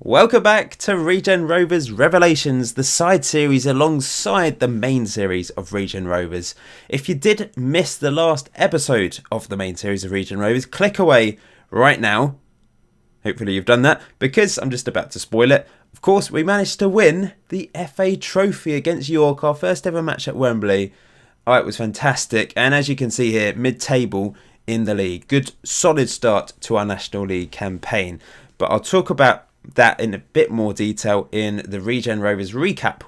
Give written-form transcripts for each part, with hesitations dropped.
Welcome back to Regen Rovers Revelations, the side series alongside the main series of Regen Rovers. If you did miss the last episode of the main series of Regen Rovers, click away right now. Hopefully you've done that, because I'm just about to spoil it. Of course, we managed to win the FA Trophy against York, our first ever match at Wembley. Oh, it was fantastic, and as you can see here, mid-table in the league. Good, solid start to our National League campaign. But I'll talk about that in a bit more detail in the Regen Rovers recap,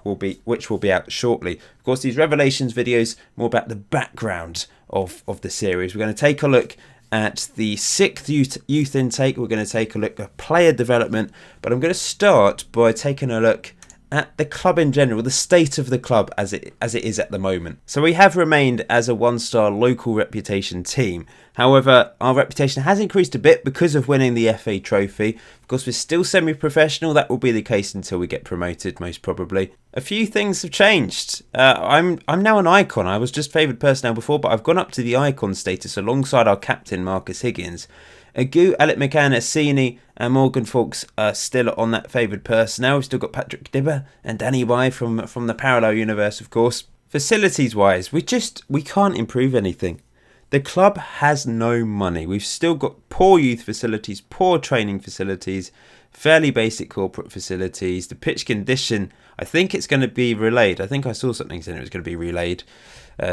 which will be out shortly. Of course, these Revelations videos more about the background of the series. We're going to take a look at the 6th youth intake. We're going to take a look at player development, but I'm going to start by taking a look at the club in general, the state of the club as it is at the moment. So we have remained as a one-star local reputation team. However, our reputation has increased a bit because of winning the FA Trophy. Of course, we're still semi-professional. That will be the case until we get promoted, most probably. A few things have changed. I'm now an icon. I was just favoured personnel before, but I've gone up to the icon status alongside our captain, Marcus Higgins. Agu, Alec McCann, Assini and Morgan Fawkes are still on that favoured personnel. We've still got Patrick Dibber and Danny Y from the parallel universe, of course. Facilities-wise, we can't improve anything. The club has no money. We've still got poor youth facilities, poor training facilities, fairly basic corporate facilities. The pitch condition, I think it's going to be relayed. I think I saw something saying it was going to be relayed.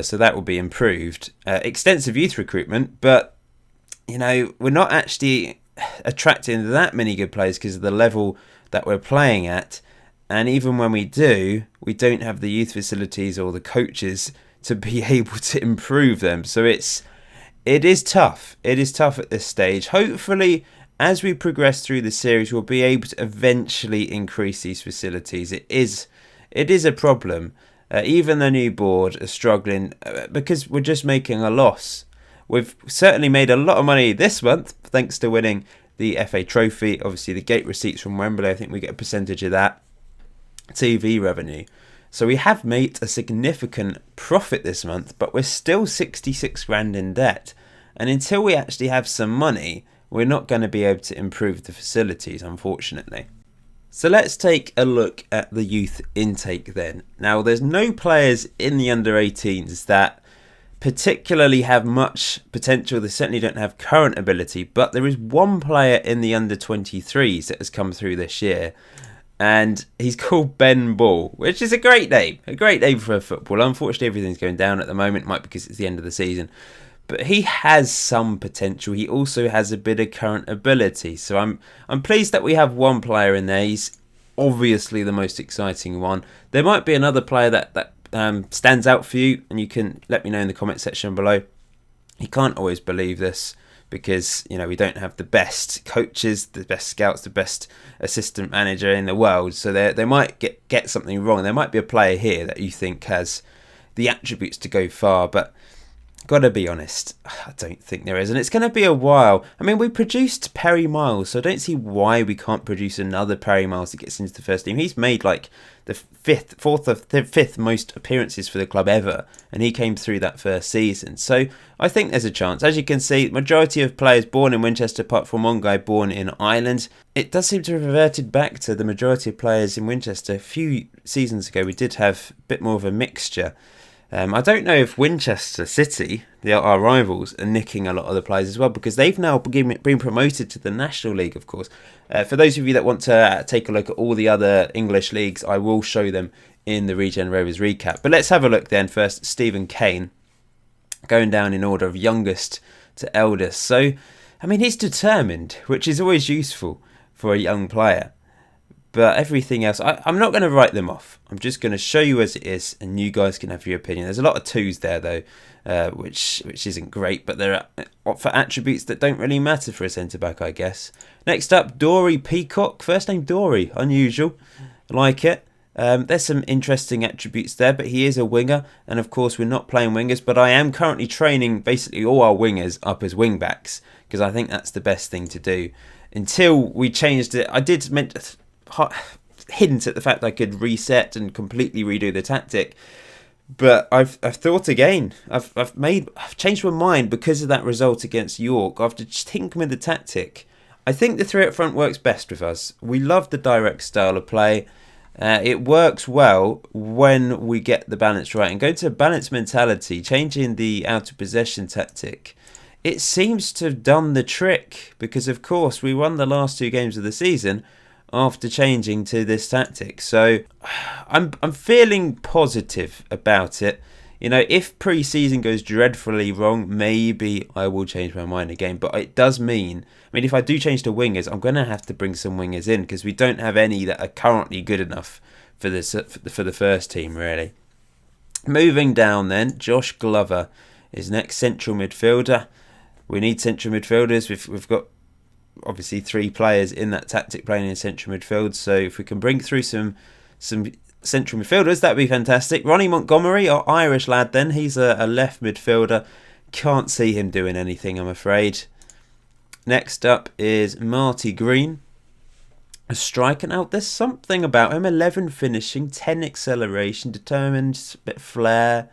So that will be improved. Extensive youth recruitment, but you know, we're not actually attracting that many good players because of the level that we're playing at. And even when we do, we don't have the youth facilities or the coaches to be able to improve them. So it is tough. It is tough at this stage. Hopefully, as we progress through the series, we'll be able to eventually increase these facilities. It is a problem. Even the new board are struggling because we're just making a loss. We've certainly made a lot of money this month thanks to winning the FA Trophy. Obviously, the gate receipts from Wembley, I think we get a percentage of that. TV revenue. So we have made a significant profit this month, but we're still 66 grand in debt. And until we actually have some money, we're not going to be able to improve the facilities, unfortunately. So let's take a look at the youth intake then. Now, there's no players in the under-18s that particularly have much potential. They certainly don't have current ability, but there is one player in the under-23s that has come through this year, and he's called Ben Ball, which is a great name for a footballer. Unfortunately, everything's going down at the moment, might be because it's the end of the season, but he has some potential. He also has a bit of current ability, so I'm pleased that we have one player in there. He's obviously the most exciting one. There might be another player that stands out for you, and you can let me know in the comment section below. You can't always believe this because, you know, we don't have the best coaches, the best scouts, the best assistant manager in the world, so they might get something wrong. There might be a player here that you think has the attributes to go far, but gotta be honest, I don't think there is, and it's going to be a while. I mean, we produced Perry Miles, so I don't see why we can't produce another Perry Miles that gets into the first team. He's made like the fifth most appearances for the club ever, and he came through that first season. So I think there's a chance. As you can see, majority of players born in Winchester, apart from one guy born in Ireland. It does seem to have reverted back to the majority of players in Winchester. A few seasons ago, we did have a bit more of a mixture. I don't know if Winchester City, our rivals, are nicking a lot of the players as well, because they've now been promoted to the National League, of course. For those of you that want to take a look at all the other English leagues, I will show them in the Regen Rovers recap. But let's have a look then first. Stephen Kane, going down in order of youngest to eldest. So, I mean, he's determined, which is always useful for a young player. But everything else, I'm not going to write them off. I'm just going to show you as it is, and you guys can have your opinion. There's a lot of twos there, though, which isn't great, but they're for attributes that don't really matter for a centre-back, I guess. Next up, Dory Peacock. First name Dory, unusual. Like it. There's some interesting attributes there, but he is a winger, and of course we're not playing wingers, but I am currently training basically all our wingers up as wing-backs, because I think that's the best thing to do. Until we changed it, I did hint at the fact I could reset and completely redo the tactic, but I've thought again. I've changed my mind because of that result against York. After tinkering with the tactic, I think the three up front works best with us. We love the direct style of play. It works well when we get the balance right. And going to a balanced mentality, changing the out of possession tactic, it seems to have done the trick. Because, of course, we won the last 2 games of the season after changing to this tactic. So I'm feeling positive about it. You know, if pre-season goes dreadfully wrong, maybe I will change my mind again. But it does mean, if I do change to wingers, I'm going to have to bring some wingers in because we don't have any that are currently good enough for the first team, really. Moving down then, Josh Glover is next central midfielder. We need central midfielders. We've got obviously 3 players in that tactic playing in central midfield. So if we can bring through some central midfielders, that'd be fantastic. Ronnie Montgomery, our Irish lad then, he's a left midfielder. Can't see him doing anything, I'm afraid. Next up is Marty Green, a striker. Now, there's something about him. 11 finishing, 10 acceleration, determined, a bit of flair.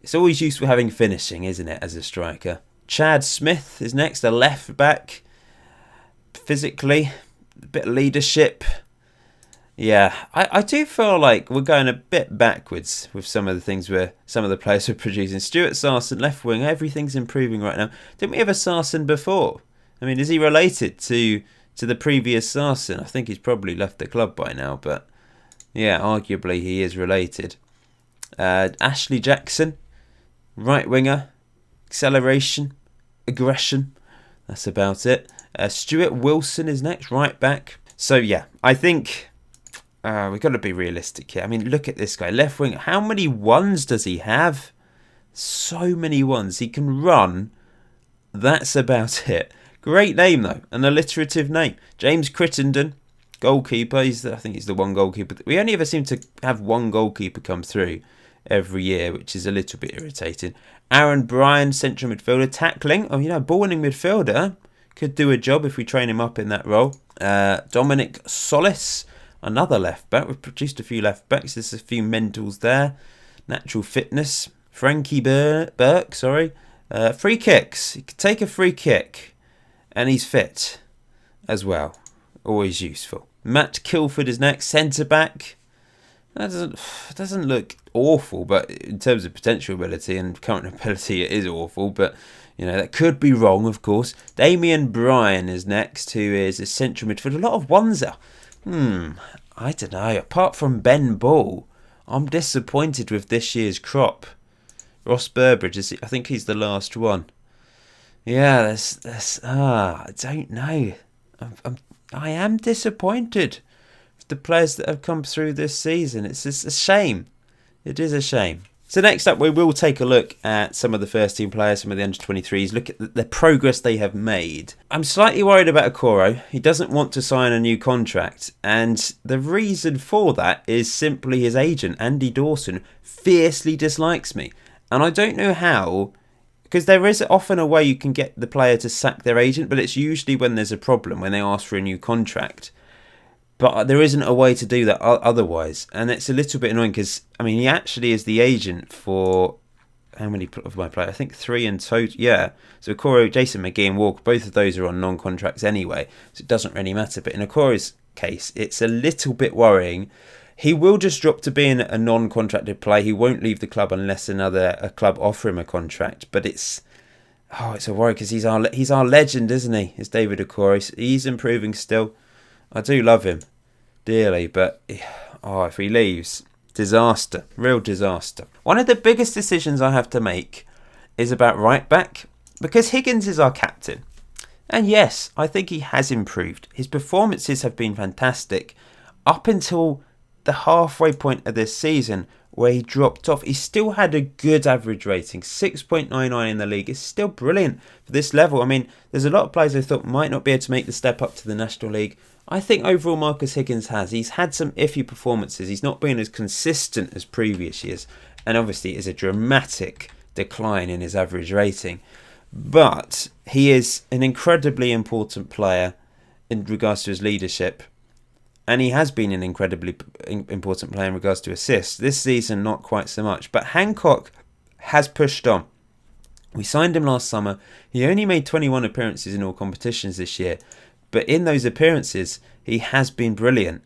It's always useful having finishing, isn't it, as a striker? Chad Smith is next, a left back. Physically, a bit of leadership. Yeah, I do feel like we're going a bit backwards with some of the things some of the players are producing. Stuart Sarson, left wing, everything's improving right now. Didn't we have a Sarson before? Is he related to the previous Sarson? I think he's probably left the club by now, but yeah, arguably he is related. Ashley Jackson, right winger, acceleration, aggression. That's about it. Stuart Wilson is next, right back. So yeah, I think we've got to be realistic here. Look at this guy, left wing. How many ones does he have? So many ones. He can run. That's about it. Great name though, an alliterative name. James Crittenden, goalkeeper. I think he's the one goalkeeper. We only ever seem to have one goalkeeper come through every year, which is a little bit irritating. Aaron Bryan, central midfielder, tackling. Ball-winning midfielder. Could do a job if we train him up in that role. Dominic Solis, another left back. We've produced a few left backs. There's a few mentals there. Natural fitness. Frankie Burke, free kicks. He could take a free kick. And he's fit as well. Always useful. Matt Kilford is next, centre back. That doesn't look awful, but in terms of potential ability and current ability, it is awful. But that could be wrong, of course. Damien Bryan is next, who is a central midfielder. A lot of ones there. I don't know. Apart from Ben Ball, I'm disappointed with this year's crop. Ross Burbridge, I think he's the last one. Yeah, I don't know. I am disappointed with the players that have come through this season. It's just a shame. It is a shame. So next up, we will take a look at some of the first team players, some of the under-23s, look at the progress they have made. I'm slightly worried about Okoro. He doesn't want to sign a new contract. And the reason for that is simply his agent, Andy Dawson, fiercely dislikes me. And I don't know how, because there is often a way you can get the player to sack their agent, but it's usually when there's a problem, when they ask for a new contract. But there isn't a way to do that otherwise. And it's a little bit annoying because, he actually is the agent for how many of my players? I think 3 in total. Yeah. So Okoro, Jason McGee and Walker, both of those are on non-contracts anyway. So it doesn't really matter. But in Okoro's case, it's a little bit worrying. He will just drop to being a non-contracted player. He won't leave the club unless a club offer him a contract. But it's a worry because he's our legend, isn't he? It's David Okoro. He's improving still. I do love him dearly, but if he leaves, disaster, real disaster. One of the biggest decisions I have to make is about right back, because Higgins is our captain. And yes, I think he has improved. His performances have been fantastic up until the halfway point of this season where he dropped off. He still had a good average rating, 6.99 in the league. It's still brilliant for this level. There's a lot of players I thought might not be able to make the step up to the National League. I think overall Marcus Higgins has. He's had some iffy performances. He's not been as consistent as previous years. And obviously it is a dramatic decline in his average rating. But he is an incredibly important player in regards to his leadership. And he has been an incredibly important player in regards to assists. This season, not quite so much. But Hancock has pushed on. We signed him last summer. He only made 21 appearances in all competitions this year. But in those appearances, he has been brilliant.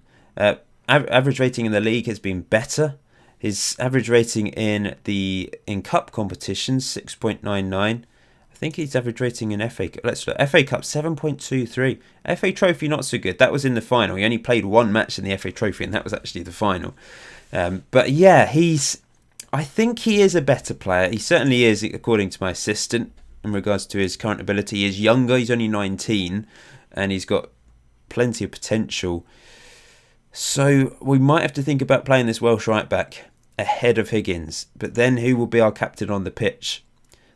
Average rating in the league has been better. His average rating in cup competitions 6.99. I think his average rating in FA. Let's look. FA Cup 7.23. FA Trophy not so good. That was in the final. He only played one match in the FA Trophy, and that was actually the final. But yeah, I think he is a better player. He certainly is, according to my assistant, in regards to his current ability. He is younger. He's only 19, and he's got plenty of potential. So we might have to think about playing this Welsh right back ahead of Higgins. But then who will be our captain on the pitch?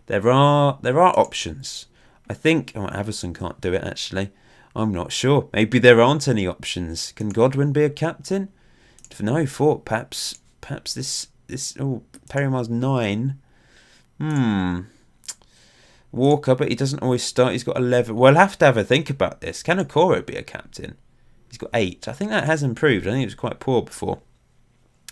There are options. I think Avison can't do it actually. I'm not sure. Maybe there aren't any options. Can Godwin be a captain? No, Fort. Perhaps this. Oh, Perry Miles 9. Walker, but he doesn't always start. He's got 11. We'll have to have a think about this. Can Okoro be a captain? He's got 8. I think that has improved. I think it was quite poor before.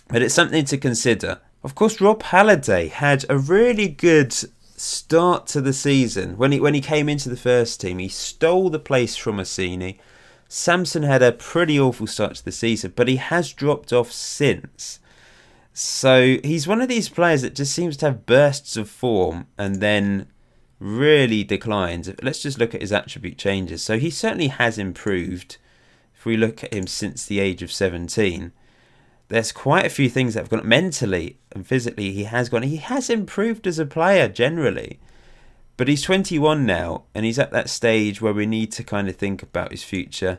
But it's something to consider. Of course, Rob Halliday had a really good start to the season. When he came into the first team, he stole the place from Orsini. Samson had a pretty awful start to the season, but he has dropped off since. So he's one of these players that just seems to have bursts of form and then really declines. Let's just look at his attribute changes. So he certainly has improved. If we look at him since the age of 17, there's quite a few things that have gone mentally and physically. He has improved as a player generally, but he's 21 now, and he's at that stage where we need to kind of think about his future.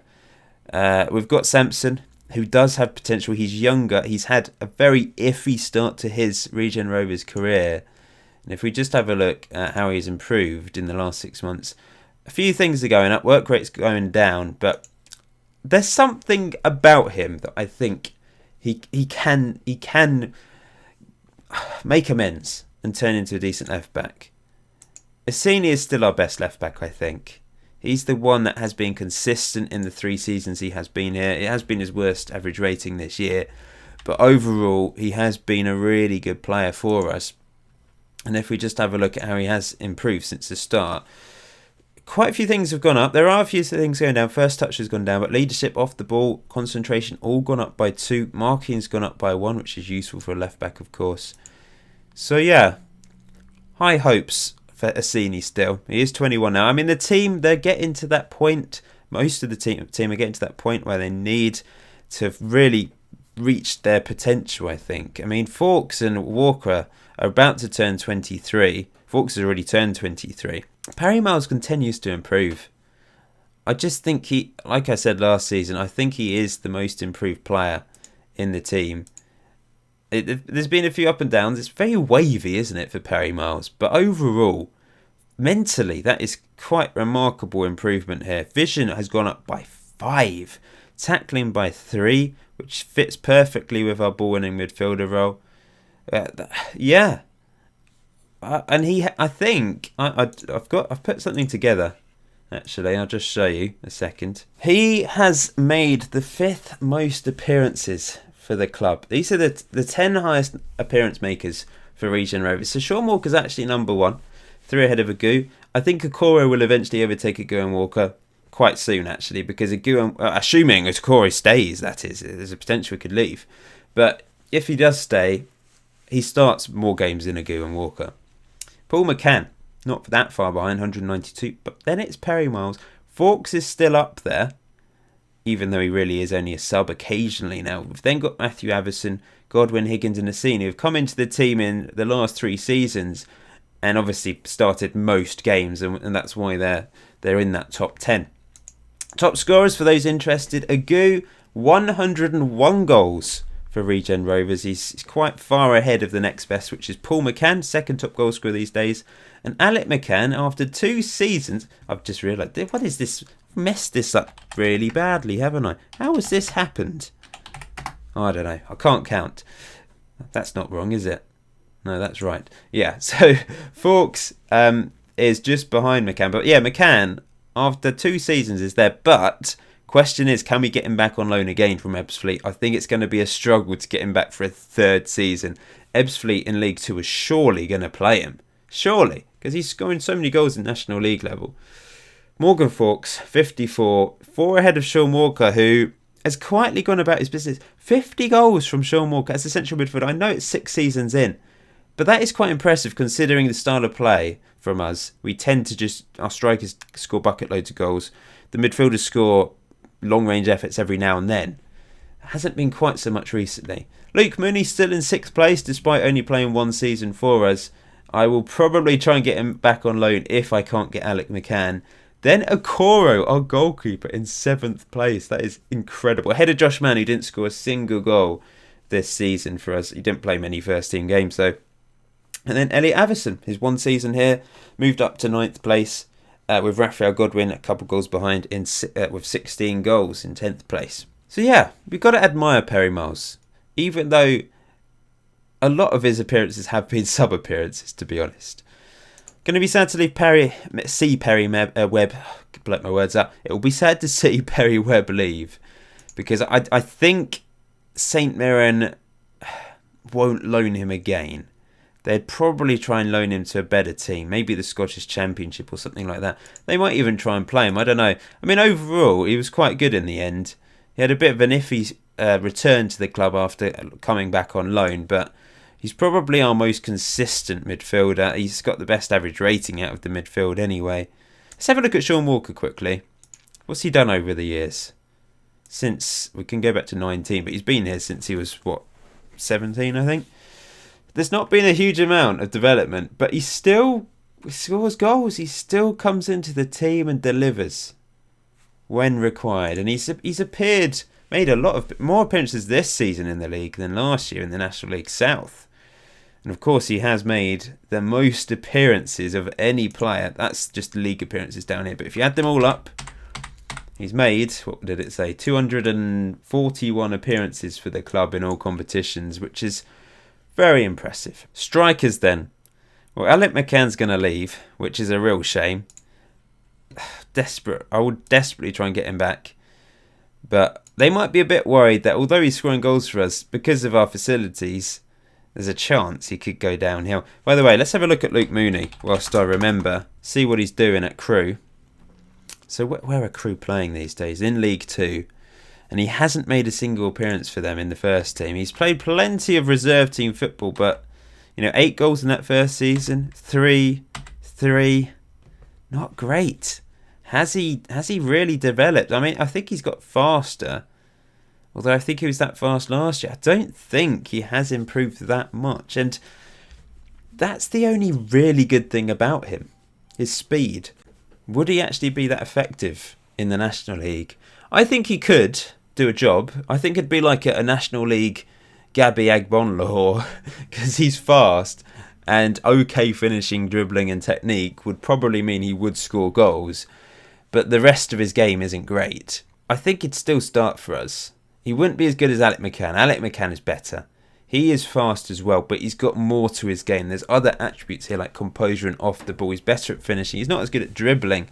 We've got Sampson, who does have potential. He's younger. He's had a very iffy start to his Regen Rovers career, and if we just have a look at how he's improved in the last 6 months, a few things are going up. Work rate's going down, but there's something about him that I think he can make amends and turn into a decent left back. Orsini is still our best left back, I think. He's the one that has been consistent in the 3 seasons he has been here. It has been his worst average rating this year, but overall he has been a really good player for us. And if we just have a look at how he has improved since the start, quite a few things have gone up. There are a few things going down. First touch has gone down, but leadership, off the ball, concentration, all gone up by 2. Marking's gone up by 1, which is useful for a left back, of course. So yeah, high hopes for Orsini still. He is 21 now. I mean, the team, they're getting to that point. Most of the team are getting to that point where they need to really reach their potential, I think. I mean, Fawkes and Walker are about to turn 23. Fawkes has already turned 23. Perry Miles continues to improve. I just think like I said last season, I think he is the most improved player in the team. There's been a few up and downs. It's very wavy, isn't it, for Perry Miles? But overall, mentally, that is quite remarkable improvement here. Vision has gone up by 5. Tackling by 3, which fits perfectly with our ball-winning midfielder role. Yeah. And I've put something together. Actually, I'll just show you a second. He has made the 5th most appearances for the club. These are the 10 highest appearance makers for Regen Rovers. So Sean Walker's actually number 1, 3 ahead of Agu. I think Okoro will eventually overtake Agu and Walker quite soon, actually, because Agu, assuming Okoro stays, that is, there's a potential he could leave. But if he does stay, he starts more games than Agu and Walker. Paul McCann, not that far behind, 192. But then it's Perry Miles. Fawkes is still up there, even though he really is only a sub occasionally now. We've then got Matthew Avison, Godwin, Higgins and Orsini, who've come into the team in the last 3 seasons and obviously started most games, and that's why they're in that top 10. Top scorers, for those interested, Agu, 101 goals for Regen Rovers. He's quite far ahead of the next best, which is Paul McCann, second top goal scorer these days. And Alec McCann, after 2 seasons, I've just realised, what is this? I've messed this up really badly, haven't I? How has this happened? Oh, I don't know. I can't count. That's not wrong, is it? No, that's right. Yeah, so Fawkes is just behind McCann. But yeah, McCann, after 2 seasons, is there. But question is, can we get him back on loan again from Ebbsfleet? I think it's going to be a struggle to get him back for a 3rd season. Ebbsfleet in League 2 is surely going to play him. Surely. Because he's scoring so many goals in National League level. Morgan Fawkes, 54, 4 ahead of Sean Walker, who has quietly gone about his business. 50 goals from Sean Walker as a central midfielder. I know it's 6 seasons in, but that is quite impressive considering the style of play from us. We tend to our strikers score bucket loads of goals. The midfielders score long-range efforts every now and then. It hasn't been quite so much recently. Luke Mooney still in 6th place despite only playing 1 season for us. I will probably try and get him back on loan if I can't get Alec McCann. Then Okoro, our goalkeeper, in 7th place. That is incredible. Ahead of Josh Mann, who didn't score a single goal this season for us. He didn't play many first-team games, though. And then Elliot Avison, his 1 season here, moved up to 9th place with Raphael Godwin a couple goals behind with 16 goals in 10th place. So yeah, we've got to admire Perry Miles, even though a lot of his appearances have been sub-appearances, to be honest. Going to be sad to see Perry Webb. Blow my words out. It will be sad to see Perry Webb leave, because I think St Mirren won't loan him again. They'd probably try and loan him to a better team, maybe the Scottish Championship or something like that. They might even try and play him. I don't know. I mean, overall, he was quite good in the end. He had a bit of an iffy return to the club after coming back on loan, but he's probably our most consistent midfielder. He's got the best average rating out of the midfield anyway. Let's have a look at Sean Walker quickly. What's he done over the years? Since, we can go back to 19, but he's been here since he was, 17, I think? There's not been a huge amount of development, but he still scores goals. He still comes into the team and delivers when required. And he's made a lot of more appearances this season in the league than last year in the National League South. And of course, he has made the most appearances of any player. That's just league appearances down here. But if you add them all up, he's made, what did it say, 241 appearances for the club in all competitions, which is very impressive. Strikers then. Well, Alec McCann's going to leave, which is a real shame. I would desperately try and get him back. But they might be a bit worried that although he's scoring goals for us, because of our facilities, there's a chance he could go downhill. By the way, let's have a look at Luke Mooney whilst I remember. See what he's doing at Crewe. So where are Crewe playing these days? In League 2. And he hasn't made a single appearance for them in the first team. He's played plenty of reserve team football, but 8 goals in that first season, 3, not great. Has he really developed? I mean, I think he's got faster. Although I think he was that fast last year. I don't think he has improved that much. And that's the only really good thing about him. His speed. Would he actually be that effective in the National League? I think he could do a job. I think it'd be like a National League Gabby Agbonlahor, because he's fast and okay finishing, dribbling and technique would probably mean he would score goals, but the rest of his game isn't great. I think he'd still start for us. He wouldn't be as good as Alec McCann. Alec McCann is better. He is fast as well, but he's got more to his game. There's other attributes here like composure and off the ball. He's better at finishing. He's not as good at dribbling.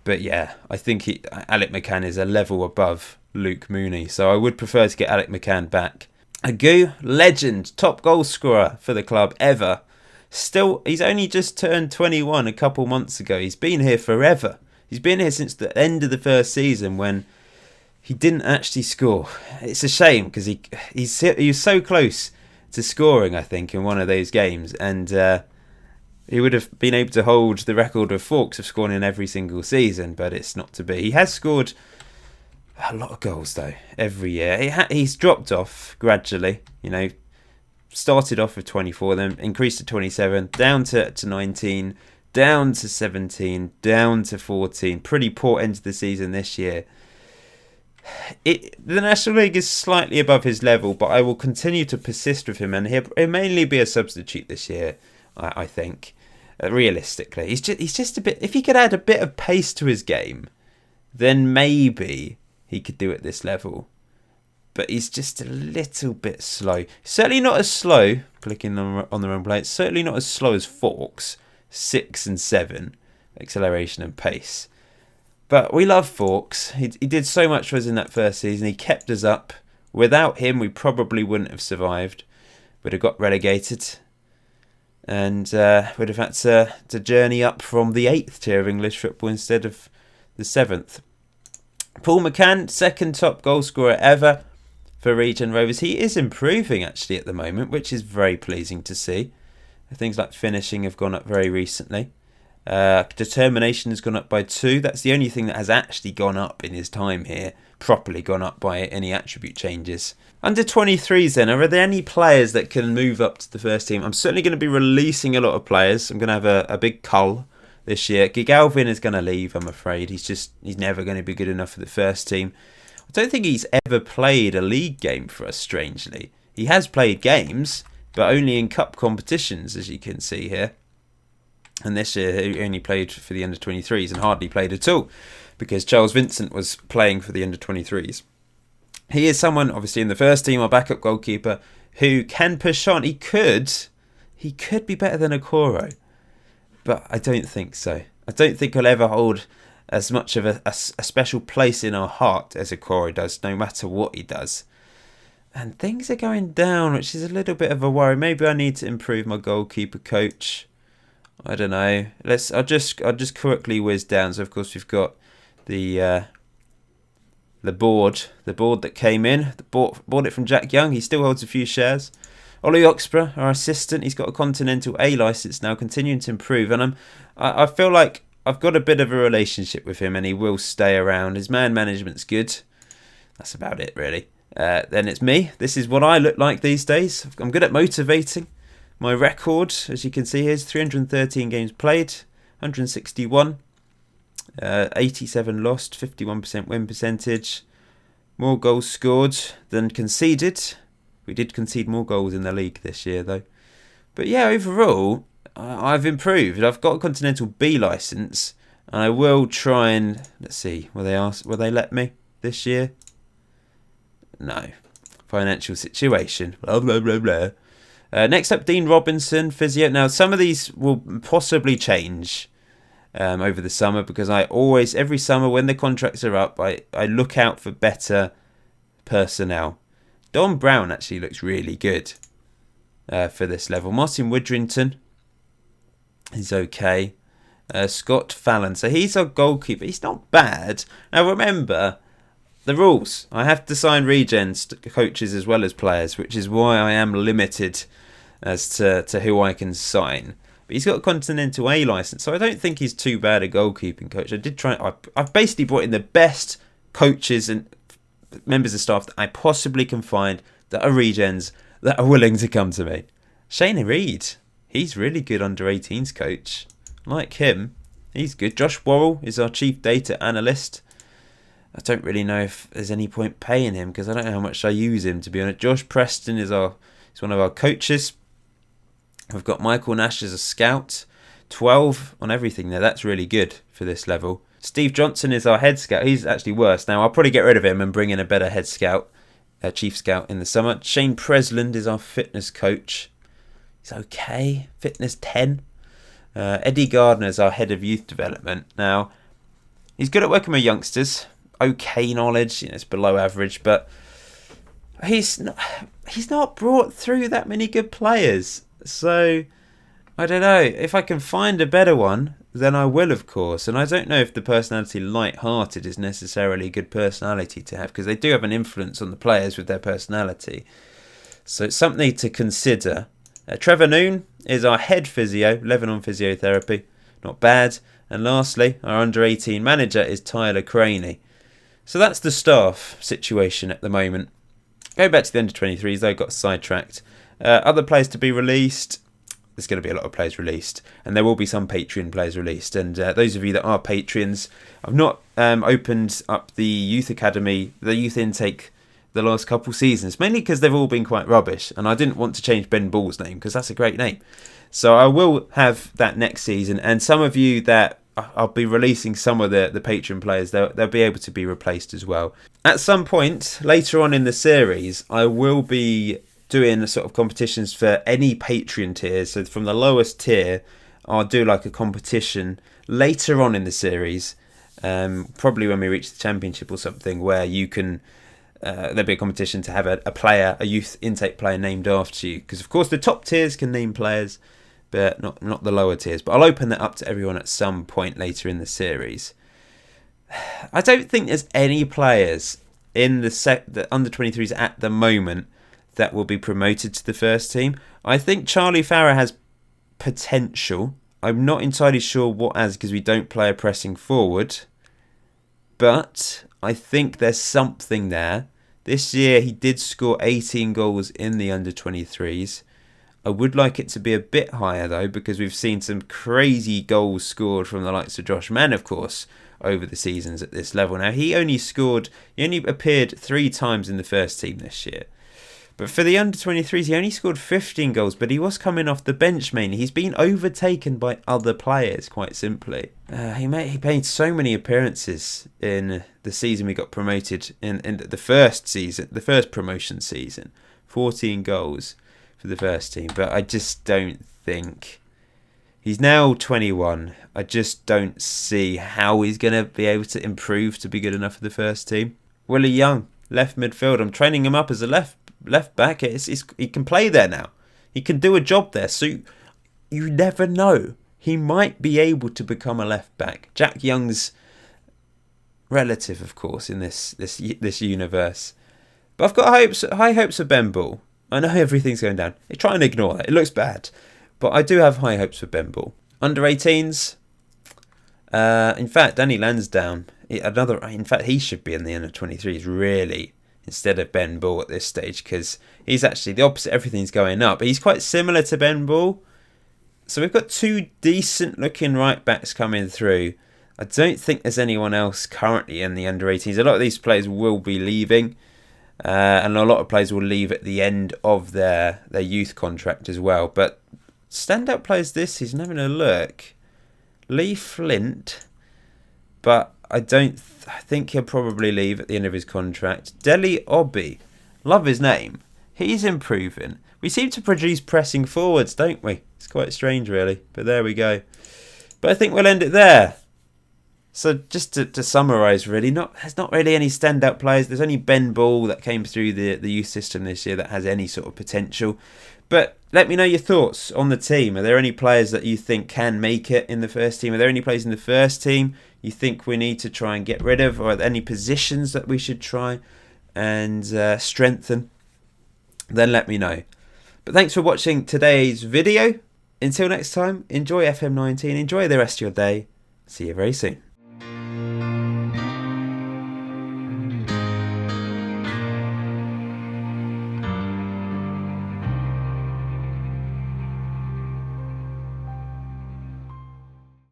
But yeah, I think Alec McCann is a level above Luke Mooney. So I would prefer to get Alec McCann back. Agu, legend, top goal scorer for the club ever. Still, he's only just turned 21 a couple months ago. He's been here forever. He's been here since the end of the first season when he didn't actually score. It's a shame because he was so close to scoring, I think, in one of those games. And he would have been able to hold the record of Fawkes of scoring in every single season, but it's not to be. He has scored a lot of goals, though, every year. He's dropped off gradually, started off with 24, then increased to 27, down to 19, down to 17, down to 14. Pretty poor end of the season this year. The National League is slightly above his level, but I will continue to persist with him, and he'll mainly be a substitute this year, I think. Realistically, he's just a bit. If he could add a bit of pace to his game, then maybe he could do it at this level. But he's just a little bit slow. Certainly not as slow. Clicking on the wrong play. It's certainly not as slow as Fawkes. 6 and 7 acceleration and pace. But we love Fawkes. He did so much for us in that first season. He kept us up. Without him, we probably wouldn't have survived. We'd have got relegated. And would have had to journey up from the 8th tier of English football instead of the 7th. Paul McCann, second top goal scorer ever for Regen Rovers. He is improving actually at the moment, which is very pleasing to see. Things like finishing have gone up very recently. Determination has gone up by 2. That's the only thing that has actually gone up in his time here, properly gone up by any attribute changes. Under 23s then, are there any players that can move up to the first team? I'm certainly going to be releasing a lot of players. I'm going to have a big cull this year. Gigalvin is going to leave, I'm afraid. He's never going to be good enough for the first team. I don't think he's ever played a league game for us, strangely. He has played games, but only in cup competitions, as you can see here. And this year he only played for the under-23s and hardly played at all because Charles Vincent was playing for the under-23s. He is someone, obviously, in the first team, our backup goalkeeper, who can push on. He could be better than Okoro, but I don't think so. I don't think he'll ever hold as much of a special place in our heart as Okoro does, no matter what he does. And things are going down, which is a little bit of a worry. Maybe I need to improve my goalkeeper coach. I don't know. I'll just quickly whiz down. So of course we've got the board that came in. Bought it from Jack Young. He still holds a few shares. Ollie Oxborough, our assistant, he's got a Continental A licence now, continuing to improve, and I feel like I've got a bit of a relationship with him, and he will stay around. His man management's good. That's about it, really. Then it's me. This is what I look like these days. I'm good at motivating. My record, as you can see here, is 313 games played, 161, 87 lost, 51% win percentage, more goals scored than conceded. We did concede more goals in the league this year, though. But yeah, overall, I've improved. I've got a Continental B licence, and I will try and, let's see, will they let me this year? No. Financial situation. Blah, blah, blah, blah. Next up, Dean Robinson, physio. Now, some of these will possibly change over the summer because every summer when the contracts are up, I look out for better personnel. Don Brown actually looks really good for this level. Martin Woodrington is okay. Scott Fallon. So he's our goalkeeper. He's not bad. Now, remember the rules. I have to sign regens coaches as well as players, which is why I am limited as to who I can sign. But he's got a Continental A licence, so I don't think he's too bad a goalkeeping coach. I've basically brought in the best coaches and members of staff that I possibly can find that are regens that are willing to come to me. Shane Reed, he's really good under 18s coach. Like him, he's good. Josh Worrell is our chief data analyst. I don't really know if there's any point paying him because I don't know how much I use him, to be honest. Josh Preston is one of our coaches. We've got Michael Nash as a scout. 12 on everything there. That's really good for this level. Steve Johnson is our head scout. He's actually worse. Now, I'll probably get rid of him and bring in a better head scout, chief scout in the summer. Shane Presland is our fitness coach. He's okay. Fitness 10. Eddie Gardner is our head of youth development. Now, he's good at working with youngsters. Okay knowledge, it's below average, but he's not brought through that many good players. So I don't know. If I can find a better one, then I will, of course. And I don't know if the personality light-hearted is necessarily a good personality to have, because they do have an influence on the players with their personality. So it's something to consider. Trevor Noon is our head physio, 11 on physiotherapy. Not bad. And lastly, our under-18 manager is Tyler Craney. So that's the staff situation at the moment. Going back to the under-23s, they got sidetracked. Other players to be released. There's going to be a lot of players released. And there will be some Patreon players released. And those of you that are Patreons, I've not opened up the youth academy, the youth intake, the last couple seasons. Mainly because they've all been quite rubbish. And I didn't want to change Ben Ball's name because that's a great name. So I will have that next season. And some of you that I'll be releasing some of the Patreon players. They'll be able to be replaced as well. At some point later on in the series, I will be doing sort of competitions for any Patreon tiers. So from the lowest tier, I'll do like a competition later on in the series, probably when we reach the championship or something, where you can there'll be a competition to have a youth intake player named after you. Because of course the top tiers can name players, but not the lower tiers. But I'll open that up to everyone at some point later in the series. I don't think there's any players in the under 23s at the moment that will be promoted to the first team. I think Charlie Farrer has potential. I'm not entirely sure what as, because we don't play a pressing forward. But I think there's something there. This year he did score 18 goals in the under 23s. I would like it to be a bit higher though, because we've seen some crazy goals scored from the likes of Josh Mann, of course, over the seasons at this level. Now he only appeared 3 times in the first team this year. But for the under 23s, he only scored 15 goals, but he was coming off the bench mainly. He's been overtaken by other players, quite simply. He made so many appearances in the season we got promoted in the first season, the first promotion season. 14 goals for the first team, but I just don't think... He's now 21. I just don't see how he's going to be able to improve to be good enough for the first team. Willie Young, left midfield. I'm training him up as a left back. He can play there now. He can do a job there. So you never know. He might be able to become a left back. Jack Young's relative, of course, in this universe. But I've got high hopes of Ben Ball. I know everything's going down. Try and ignore that. It looks bad. But I do have high hopes for Ben Ball. Under 18s. In fact, Danny Lansdowne. In fact, he should be in the under 23s, really, instead of Ben Ball at this stage, because he's actually the opposite. Everything's going up. But he's quite similar to Ben Ball. So we've got 2 decent looking right backs coming through. I don't think there's anyone else currently in the under 18s. A lot of these players will be leaving. And a lot of players will leave at the end of their youth contract as well. But standout players this season, having a look. Lee Flint. But I think he'll probably leave at the end of his contract. Dele Obi. Love his name. He's improving. We seem to produce pressing forwards, don't we? It's quite strange, really. But there we go. But I think we'll end it there. So just to summarise, really, there's not really any standout players. There's only Ben Ball that came through the youth system this year that has any sort of potential. But let me know your thoughts on the team. Are there any players that you think can make it in the first team? Are there any players in the first team you think we need to try and get rid of? Or are there any positions that we should try and strengthen? Then let me know. But thanks for watching today's video. Until next time, enjoy FM19. Enjoy the rest of your day. See you very soon.